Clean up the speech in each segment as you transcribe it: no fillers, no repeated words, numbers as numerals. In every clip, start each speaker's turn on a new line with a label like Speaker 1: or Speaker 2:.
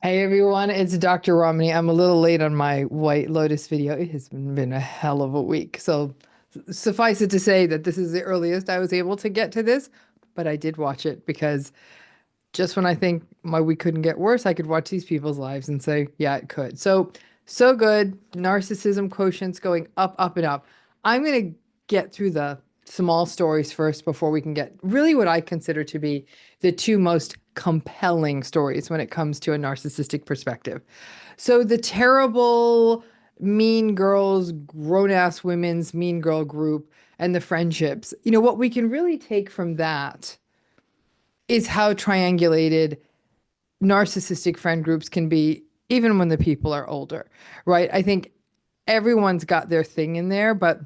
Speaker 1: Hey everyone, it's Dr. Ramani. I'm a little late on my White Lotus video. It has been a hell of a week. So suffice it to say that this is the earliest I was able to get to this, but I did watch it because just when I think my week couldn't get worse, I could watch these people's lives and say, yeah, it could. So good. Narcissism quotients going up, up, and up. I'm going to get through the small stories first before we can get really what I consider to be the two most compelling stories when it comes to a narcissistic perspective. So the terrible mean girls, grown-ass women's mean girl group and the friendships. What we can really take from that is how triangulated narcissistic friend groups can be, even when the people are older, right? I think everyone's got their thing in there, but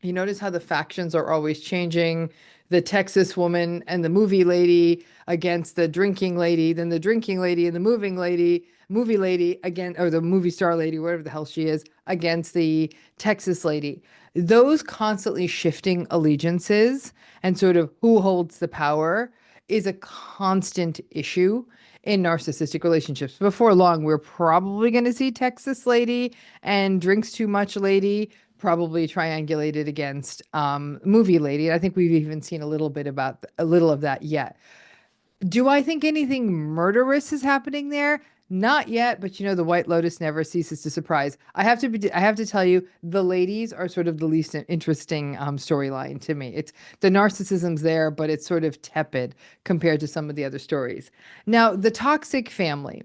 Speaker 1: you notice how the factions are always changing. The Texas woman and the movie lady against the drinking lady, then the drinking lady and the movie lady again, or the movie star lady, whatever the hell she is, against the Texas lady. Those constantly shifting allegiances and sort of who holds the power is a constant issue in narcissistic relationships. Before long, we're probably going to see Texas lady and drinks too much lady probably triangulated against movie lady. And I think we've even seen a little bit about a little of that yet. Do I think anything murderous is happening there? Not yet, but the White Lotus never ceases to surprise. I have to tell you, the ladies are sort of the least interesting storyline to me. It's the narcissism's there, but it's sort of tepid compared to some of the other stories. Now, the toxic family.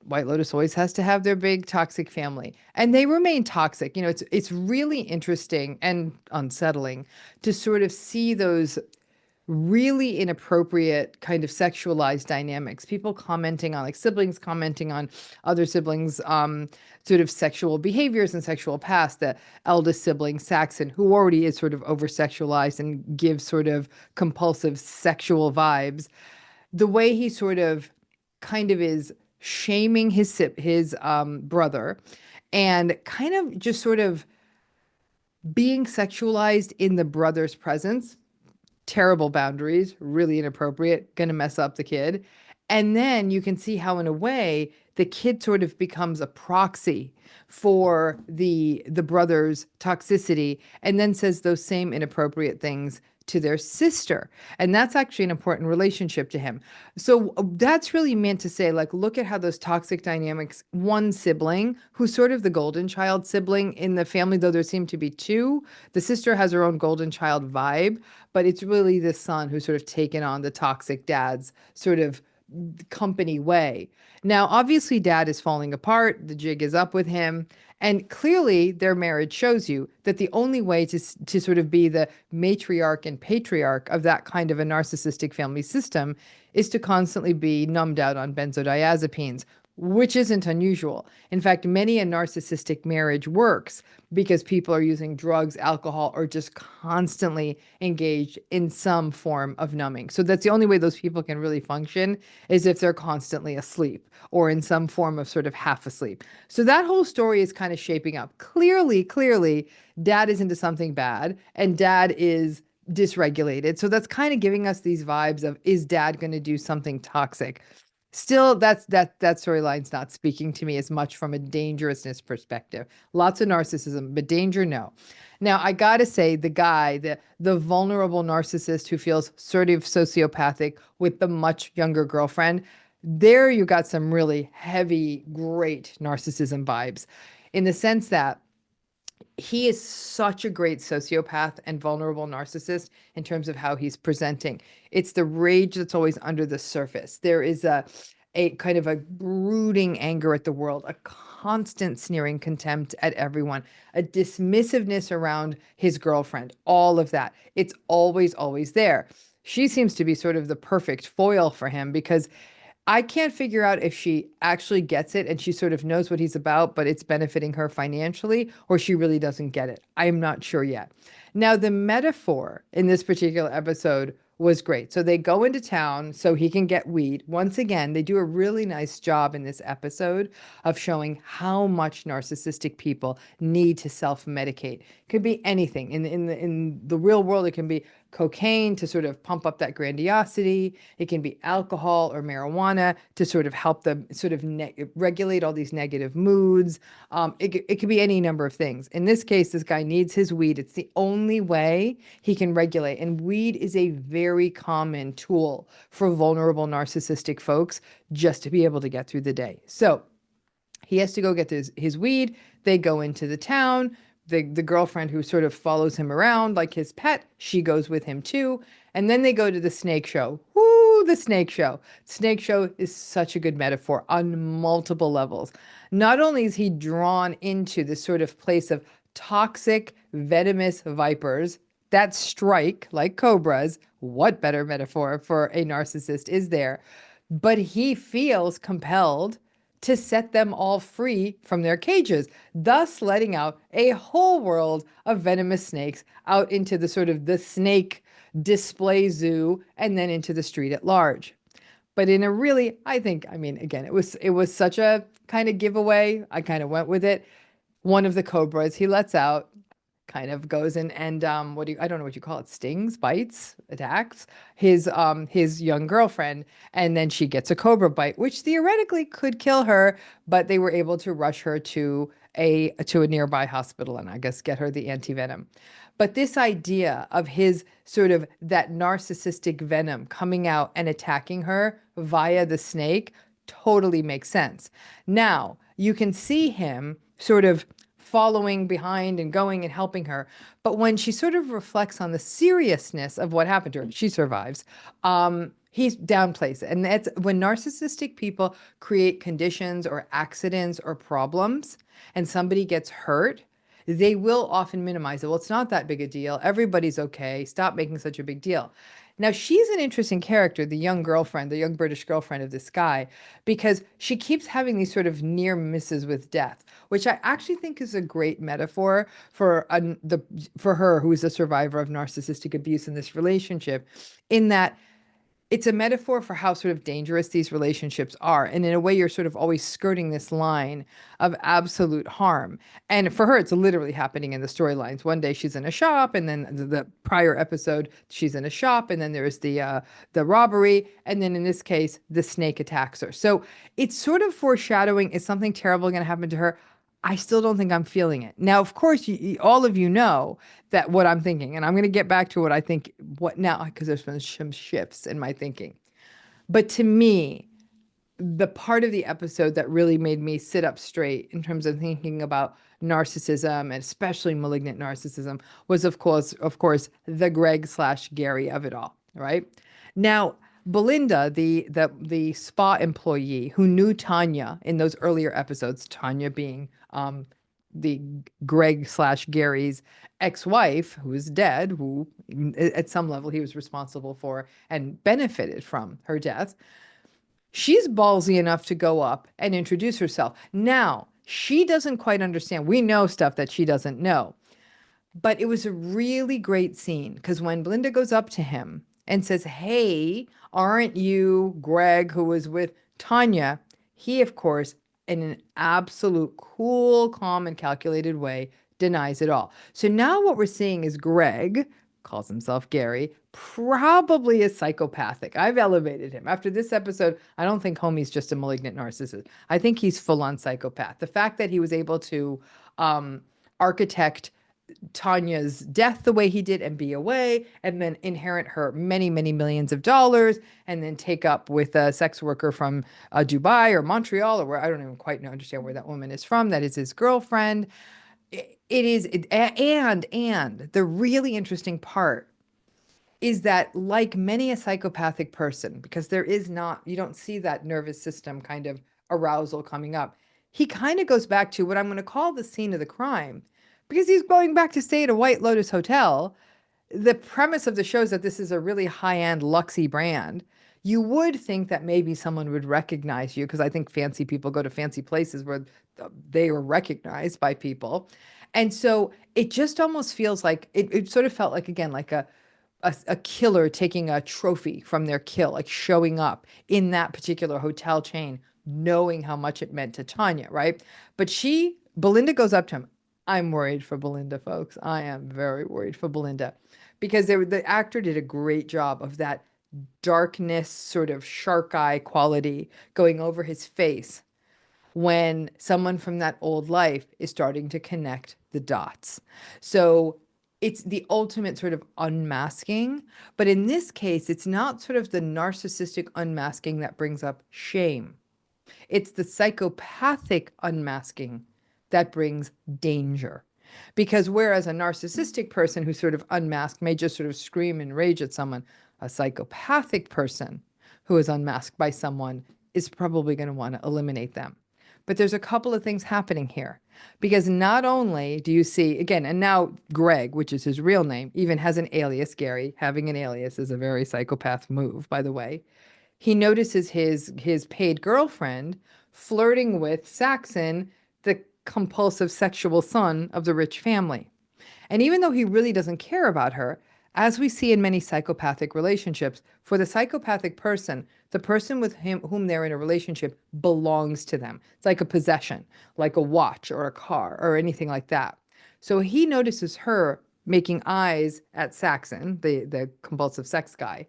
Speaker 1: White Lotus always has to have their big toxic family, and they remain toxic. It's really interesting and unsettling to sort of see those really inappropriate kind of sexualized dynamics. People commenting on, like siblings commenting on other siblings, sort of sexual behaviors and sexual past. The eldest sibling, Saxon, who already is sort of over sexualized and gives sort of compulsive sexual vibes. The way he sort of kind of is shaming his brother and kind of just sort of being sexualized in the brother's presence. Terrible boundaries, really inappropriate, gonna mess up the kid. And then you can see how, in a way, the kid sort of becomes a proxy for the brother's toxicity, and then says those same inappropriate things to their sister. And that's actually an important relationship to him. So that's really meant to say, like, look at how those toxic dynamics, one sibling who's sort of the golden child sibling in the family, though there seem to be two. The sister has her own golden child vibe, but it's really the son who's sort of taken on the toxic dad's sort of company way. Now, obviously, dad is falling apart. The jig is up with him. And clearly, their marriage shows you that the only way to sort of be the matriarch and patriarch of that kind of a narcissistic family system is to constantly be numbed out on benzodiazepines, which isn't unusual. In fact, many a narcissistic marriage works because people are using drugs, alcohol, or just constantly engaged in some form of numbing. So that's the only way those people can really function, is if they're constantly asleep or in some form of sort of half asleep. So that whole story is kind of shaping up. Clearly, dad is into something bad and dad is dysregulated. So that's kind of giving us these vibes of, is dad going to do something toxic? Still, that storyline's not speaking to me as much from a dangerousness perspective. Lots of narcissism, but danger, no. Now, I gotta say, the guy, the vulnerable narcissist who feels sort of sociopathic with the much younger girlfriend, there you got some really heavy, great narcissism vibes, in the sense that he is such a great sociopath and vulnerable narcissist in terms of how he's presenting. It's the rage that's always under the surface. There is a kind of a brooding anger at the world, a constant sneering contempt at everyone, a dismissiveness around his girlfriend, all of that. It's always there. She seems to be sort of the perfect foil for him, because I can't figure out if she actually gets it and she sort of knows what he's about, but it's benefiting her financially, or she really doesn't get it. I'm not sure yet. Now, the metaphor in this particular episode was great. So they go into town so he can get weed. Once again, they do a really nice job in this episode of showing how much narcissistic people need to self-medicate. Could be anything. In the real world, it can be cocaine to sort of pump up that grandiosity. It can be alcohol or marijuana to sort of help them sort of regulate all these negative moods. It could be any number of things. In this case, this guy needs his weed. It's the only way he can regulate. And weed is a very common tool for vulnerable narcissistic folks just to be able to get through the day. So he has to go get his weed. They go into the town. The girlfriend who sort of follows him around like his pet, she goes with him too. And then they go to the snake show. Woo, the snake show. Snake show is such a good metaphor on multiple levels. Not only is he drawn into this sort of place of toxic, venomous vipers that strike like cobras. What better metaphor for a narcissist is there? But he feels compelled to set them all free from their cages, thus letting out a whole world of venomous snakes out into the sort of the snake display zoo and then into the street at large. But in a really, I mean, again, it was such a kind of giveaway. I kind of went with it. One of the cobras he lets out kind of goes and I don't know what you call it, stings, bites, attacks his young girlfriend, and then she gets a cobra bite, which theoretically could kill her, but they were able to rush her to a nearby hospital and I guess get her the anti-venom. But this idea of his sort of that narcissistic venom coming out and attacking her via the snake totally makes sense. Now, you can see him sort of following behind and going and helping her. But when she sort of reflects on the seriousness of what happened to her, she survives. He downplays it. And that's when narcissistic people create conditions or accidents or problems and somebody gets hurt, they will often minimize it. Well, it's not that big a deal. Everybody's okay. Stop making such a big deal. Now, she's an interesting character, the young girlfriend, the young British girlfriend of this guy, because she keeps having these sort of near misses with death, which I actually think is a great metaphor for her, who is a survivor of narcissistic abuse in this relationship, in that it's a metaphor for how sort of dangerous these relationships are. And in a way, you're sort of always skirting this line of absolute harm. And for her, it's literally happening in the storylines. One day she's in a shop, and then the prior episode, she's in a shop, and then there's the robbery. And then in this case, the snake attacks her. So it's sort of foreshadowing, is something terrible going to happen to her? I still don't think I'm feeling it. Now, of course, all of you know that what I'm thinking, and I'm going to get back to what I think, what now, because there's been some shifts in my thinking. But to me, the part of the episode that really made me sit up straight in terms of thinking about narcissism, and especially malignant narcissism, was of course, the Greg/Gary of it all, right? Now, Belinda, the spa employee who knew Tanya in those earlier episodes, Tanya being the Greg/Gary's ex-wife, who is dead, who at some level he was responsible for and benefited from her death. She's ballsy enough to go up and introduce herself. Now, she doesn't quite understand. We know stuff that she doesn't know. But it was a really great scene because when Belinda goes up to him and says, "Hey, aren't you Greg who was with Tanya?" He, of course, in an absolute cool, calm, and calculated way, denies it all. So now what we're seeing is Greg, calls himself Gary, probably is psychopathic. I've elevated him. After this episode, I don't think homie's just a malignant narcissist. I think he's full-on psychopath. The fact that he was able to architect Tanya's death the way he did and be away, and then inherit her many, many millions of dollars, and then take up with a sex worker from Dubai or Montreal, or where I don't even quite understand where that woman is from. That is his girlfriend. And the really interesting part is that, like many a psychopathic person, because you don't see that nervous system kind of arousal coming up, he kind of goes back to what I'm going to call the scene of the crime, because he's going back to stay at a White Lotus hotel. The premise of the show is that this is a really high-end, luxy brand. You would think that maybe someone would recognize you, because I think fancy people go to fancy places where they are recognized by people. And so it just almost feels like, it sort of felt like, again, like a killer taking a trophy from their kill, like showing up in that particular hotel chain, knowing how much it meant to Tanya, right? But Belinda goes up to him. I'm worried for Belinda, folks. I am very worried for Belinda, because the actor did a great job of that darkness, sort of shark eye quality going over his face when someone from that old life is starting to connect the dots. So it's the ultimate sort of unmasking. But in this case, it's not sort of the narcissistic unmasking that brings up shame. It's the psychopathic unmasking that brings danger. Because whereas a narcissistic person who's sort of unmasked may just sort of scream and rage at someone, a psychopathic person who is unmasked by someone is probably going to want to eliminate them. But there's a couple of things happening here, because not only do you see, again, and now Greg, which is his real name, even has an alias. Gary having an alias is a very psychopath move, by the way. He notices his paid girlfriend flirting with Saxon, the compulsive sexual son of the rich family. And even though he really doesn't care about her, as we see in many psychopathic relationships, for the psychopathic person, the person with whom they're in a relationship belongs to them. It's like a possession, like a watch or a car or anything like that. So he notices her making eyes at Saxon, the compulsive sex guy.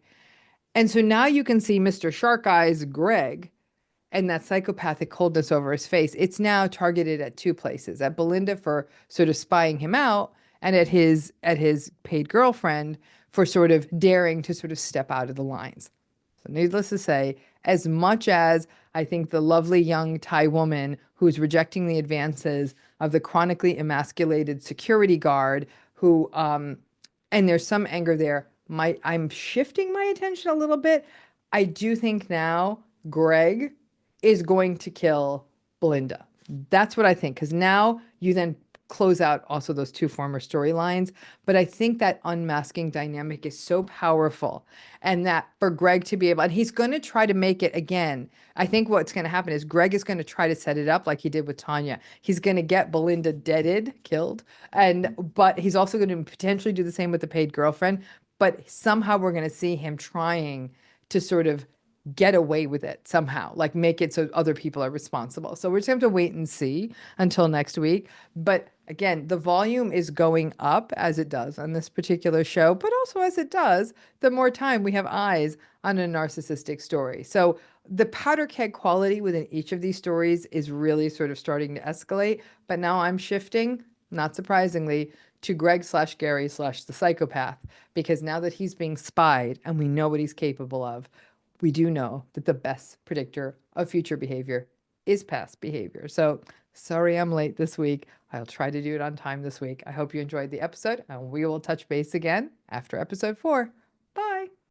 Speaker 1: And so now you can see Mr. Shark Eyes Greg and that psychopathic coldness over his face. It's now targeted at two places, at Belinda for sort of spying him out, and at his paid girlfriend for sort of daring to sort of step out of the lines. So needless to say, as much as I think the lovely young Thai woman who's rejecting the advances of the chronically emasculated security guard who, and there's some anger there, I'm shifting my attention a little bit. I do think now Greg is going to kill Belinda. That's what I think, because now you then close out also those two former storylines. But I think that unmasking dynamic is so powerful, and that for Greg to be able, and he's going to try to make it again. I think what's going to happen is Greg is going to try to set it up like he did with Tanya. He's going to get Belinda deaded, killed, but he's also going to potentially do the same with the paid girlfriend. But somehow we're going to see him trying to sort of get away with it somehow, like make it so other people are responsible. So we're just going to have to wait and see until next week. But again, the volume is going up, as it does on this particular show, but also as it does, the more time we have eyes on a narcissistic story. So the powder keg quality within each of these stories is really sort of starting to escalate. But now I'm shifting, not surprisingly, to Greg/Gary/the psychopath, because now that he's being spied and we know what he's capable of, we do know that the best predictor of future behavior is past behavior. So sorry I'm late this week. I'll try to do it on time this week. I hope you enjoyed the episode, and we will touch base again after episode 4.